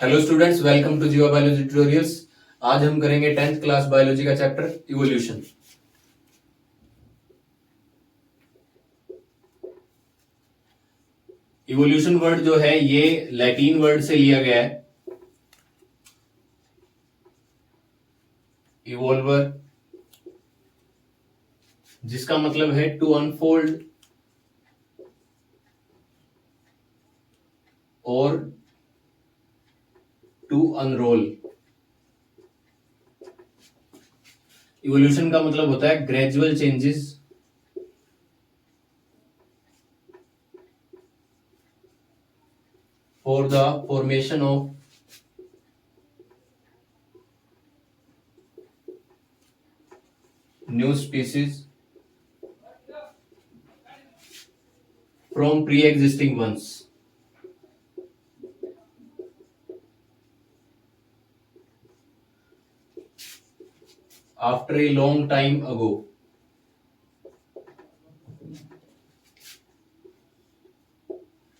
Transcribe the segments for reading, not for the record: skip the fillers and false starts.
Hello students, welcome to जीवा biology tutorials. आज हम करेंगे 10th क्लास बायोलॉजी का चैप्टर इवोल्यूशन। इवोल्यूशन वर्ड जो है ये लैटिन वर्ड से लिया गया है, इवोल्वर, जिसका मतलब है टू अनफोल्ड और टू अनरोल। इवोल्यूशन का मतलब होता है gradual changes for the formation of new species from pre existing ones. After a long time ago.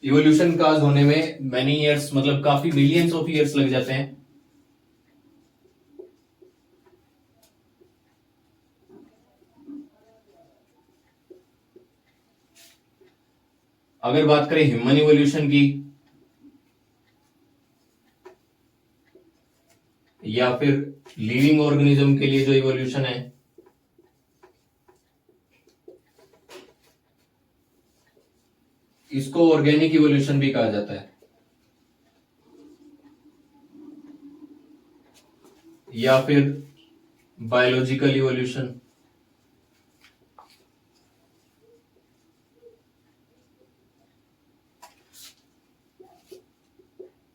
Evolution cause होने में मैनी ईयर्स मतलब काफी मिलियंस ऑफ ईयर्स लग जाते हैं। अगर बात करें ह्यूमन इवोल्यूशन की या फिर लिविंग ऑर्गेनिज्म के लिए जो इवोल्यूशन है, इसको ऑर्गेनिक इवोल्यूशन भी कहा जाता है, या फिर biological evolution.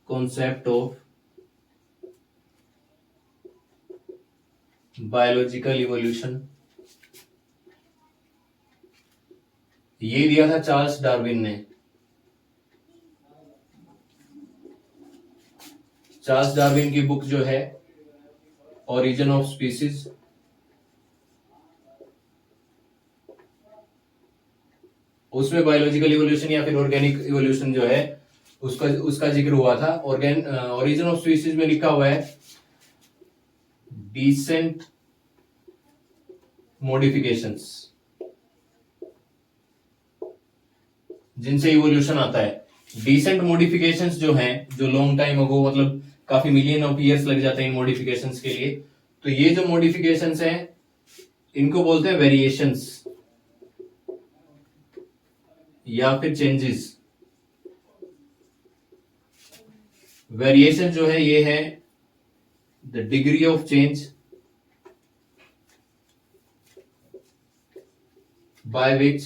Concept of biological evolution ये दिया था चार्ल्स डार्विन ने। चार्ल्स डार्विन की बुक जो है ओरिजिन ऑफ स्पीसीज, उसमें बायोलॉजिकल इवोल्यूशन या फिर ऑर्गेनिक इवोल्यूशन जो है उसका जिक्र हुआ था। ओरिजिन ऑफ स्पीसीज में लिखा हुआ है डिसेंट मॉडिफिकेशंस, जिनसे इवोल्यूशन आता है। डिसेंट मॉडिफिकेशंस जो हैं, जो लॉन्ग टाइम अगो मतलब काफी मिलियन ऑफ ईयर्स लग जाते हैं इन मॉडिफिकेशंस के लिए, तो ये जो मॉडिफिकेशंस हैं इनको बोलते हैं वेरिएशंस या फिर चेंजेस। वेरिएशन जो है ये है the degree of change by which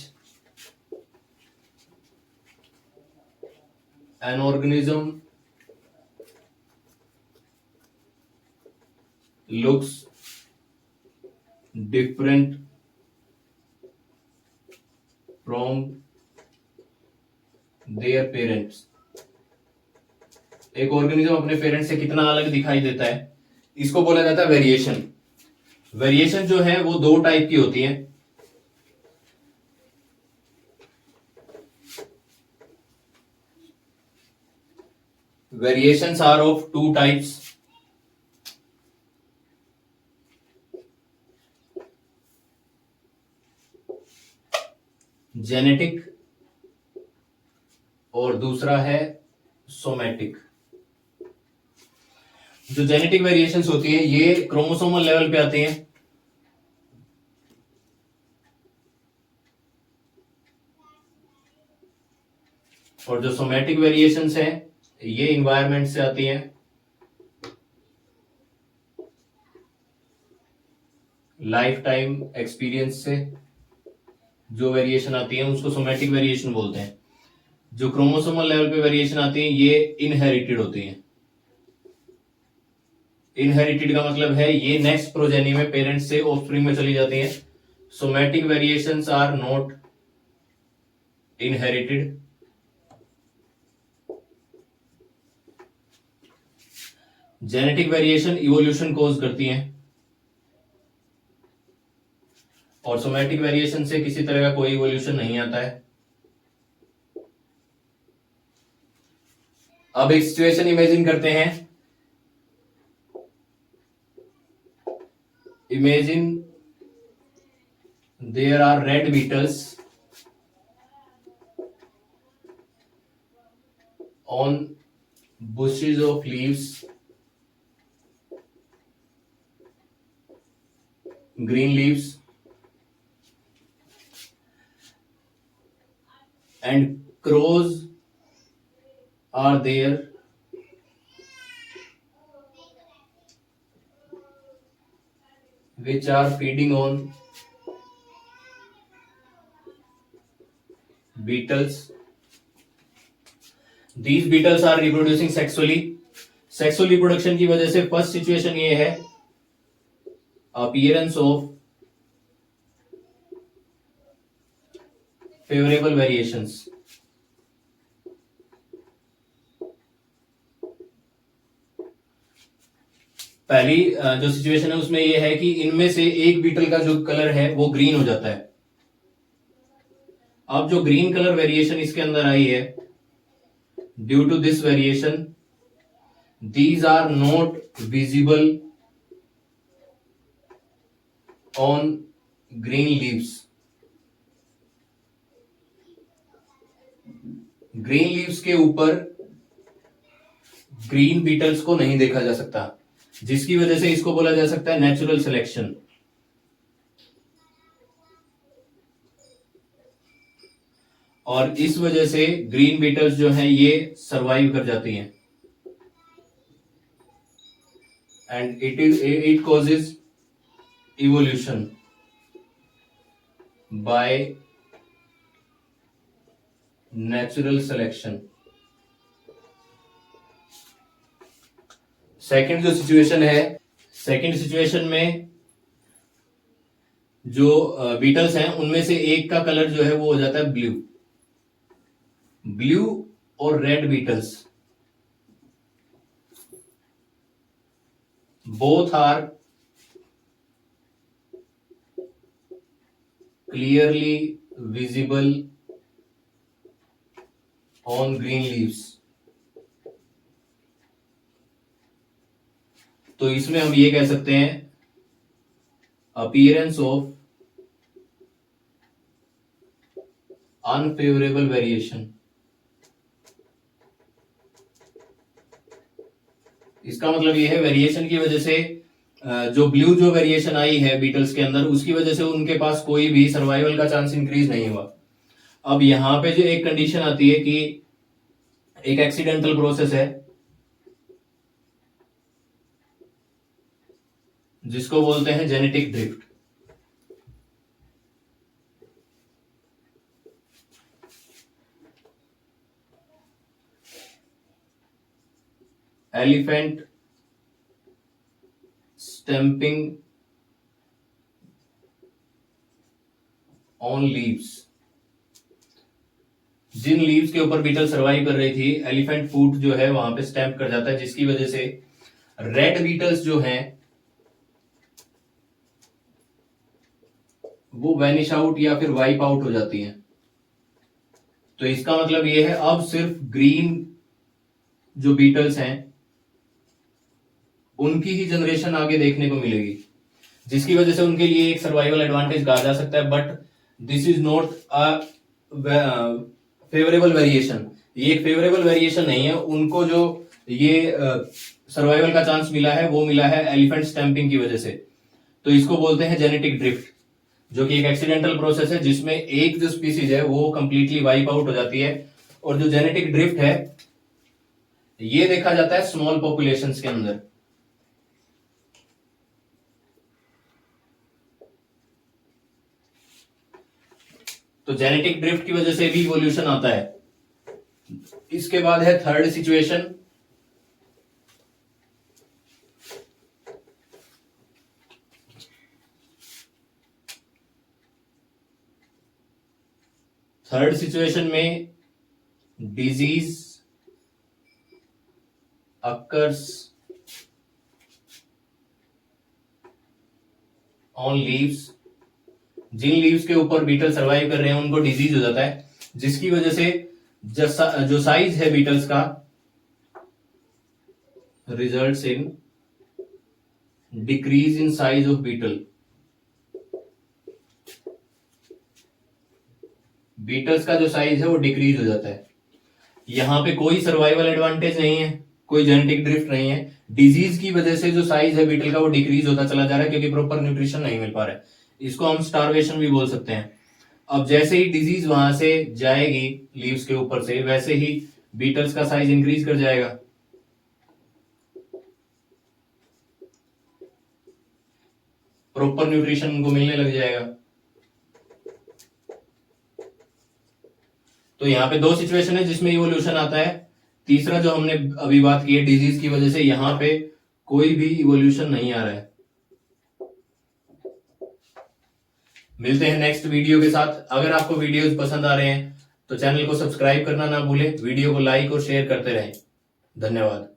an organism looks different from their parents। एक ऑर्गेनिज्म अपने पेरेंट्स से कितना अलग दिखाई देता है, इसको बोला जाता है वेरिएशन। वेरिएशन जो है वो दो टाइप की होती है। Variations are of two types. Genetic और दूसरा है सोमैटिक। जो जेनेटिक वेरिएशंस होती है ये क्रोमोसोमल लेवल पे आती हैं, और जो सोमैटिक वेरिएशंस हैं ये इन्वायरमेंट से आती हैं, लाइफ टाइम एक्सपीरियंस से जो वेरिएशन आती है उसको सोमैटिक वेरिएशन बोलते हैं। जो क्रोमोसोमल लेवल पे वेरिएशन आती है ये इनहेरिटेड होती हैं। इनहेरिटेड का मतलब है ये नेक्स्ट प्रोजेनी में पेरेंट्स से ऑफस्प्रिंग में चली जाती हैं। Somatic variations are not inherited. Genetic variation evolution cause करती हैं और सोमैटिक वेरिएशन से किसी तरह का कोई इवोल्यूशन नहीं आता है। अब एक सिचुएशन इमेजिन करते हैं imagine there are red beetles on bushes of leaves, green leaves, and crows are there which are feeding on beetles. These beetles are reproducing sexually. Sexual reproduction की वजह से फर्स्ट सिचुएशन ये है appearance of favourable variations. पहली जो situation है उसमें ये है कि इनमें से एक बीटल का जो कलर है वो ग्रीन हो जाता है. अब जो ग्रीन कलर वेरिएशन इसके अंदर आई है, due to this variation these are not visible on green leaves. Green leaves के ऊपर ग्रीन बीटल्स को नहीं देखा जा सकता, जिसकी वजह से इसको बोला जा सकता है नेचुरल सिलेक्शन. और इस वजह से ग्रीन बीटल्स जो हैं ये सरवाइव कर जाती हैं. And it causes evolution by natural selection. Second जो सिचुएशन है, सेकेंड सिचुएशन में जो बीटल्स हैं उनमें से एक का कलर जो है वो हो जाता है ब्लू. ब्लू और red Beatles both are clearly visible on green leaves. तो इसमें हम ये कह सकते हैं अपीयरेंस ऑफ अनफेवरेबल वेरिएशन. इसका मतलब ये है वेरिएशन की वजह से जो ब्लू जो वेरिएशन आई है बीटल्स के अंदर, उसकी वजह से उनके पास कोई भी सर्वाइवल का चांस इंक्रीज नहीं हुआ. अब यहां पे जो एक कंडीशन आती है कि एक एक्सीडेंटल प्रोसेस है जिसको बोलते हैं genetic drift. Elephant stamping on leaves. जिन लीव्स के ऊपर बीटल सर्वाइव कर रही थी, एलिफेंट फूट जो है वहां पे स्टैंप कर जाता है, जिसकी वजह से रेड बीटल्स जो हैं वो वैनिश आउट या फिर वाइप आउट हो जाती हैं. तो इसका मतलब ये है अब सिर्फ ग्रीन जो बीटल्स हैं उनकी ही जनरेशन आगे देखने को मिलेगी, जिसकी वजह से उनके लिए एक सर्वाइवल एडवांटेज कहा जा सकता है. But this is not a favourable variation. ये एक फेवरेबल वेरिएशन नहीं है. उनको जो ये सर्वाइवल का चांस मिला है वो मिला है एलिफेंट स्टैंपिंग की वजह से. तो इसको बोलते हैं जेनेटिक ड्रिफ्ट, जो कि एक एक्सीडेंटल प्रोसेस है जिसमें एक जो स्पीसीज है वो कंप्लीटली वाइप आउट हो जाती है. और जो जेनेटिक ड्रिफ्ट है ये देखा जाता है स्मॉल पॉपुलेशंस के अंदर. तो जेनेटिक ड्रिफ्ट की वजह से भी इवोल्यूशन आता है. इसके बाद है थर्ड सिचुएशन. थर्ड सिचुएशन में डिजीज अकर्स ऑन लीव्स. जिन लीव्स के ऊपर बीटल सर्वाइव कर रहे हैं उनको डिजीज हो जाता है, जिसकी वजह से जो साइज है बीटल्स का results in decrease in size of beetle. Beetles का जो साइज है वो डिक्रीज हो जाता है। यहाँ पे कोई सर्वाइवल एडवांटेज नहीं है, कोई जेनेटिक ड्रिफ्ट नहीं है, डिजीज की वजह से जो साइज है बीटल का वो डिक्रीज होता चला जा रहा है क्योंकि प्रॉपर न्यूट्रिशन नहीं मिल पा रहा है। इसको हम स्टारवेशन भी बोल सकते हैं। अब जैसे ही डिजीज वहां से जाएगी लीव्स के ऊपर से, वैसे ही बीटल्स का साइज इंक्रीज कर जाएगा। प्रॉपर न्यूट्रिशन उनको मिलने लग जाएगा। तो यहाँ पे दो सिचुएशन है जिसमें इवोल्यूशन आता है। तीसरा जो हमने अभी बात की है डिजीज की वजह से, यहाँ पे कोई भी इवोल्यूशन नहीं आ रहा है। मिलते हैं नेक्स्ट वीडियो के साथ। अगर आपको वीडियोस पसंद आ रहे हैं तो चैनल को सब्सक्राइब करना ना भूलें, वीडियो को लाइक और शेयर करते रहें। धन्यवाद।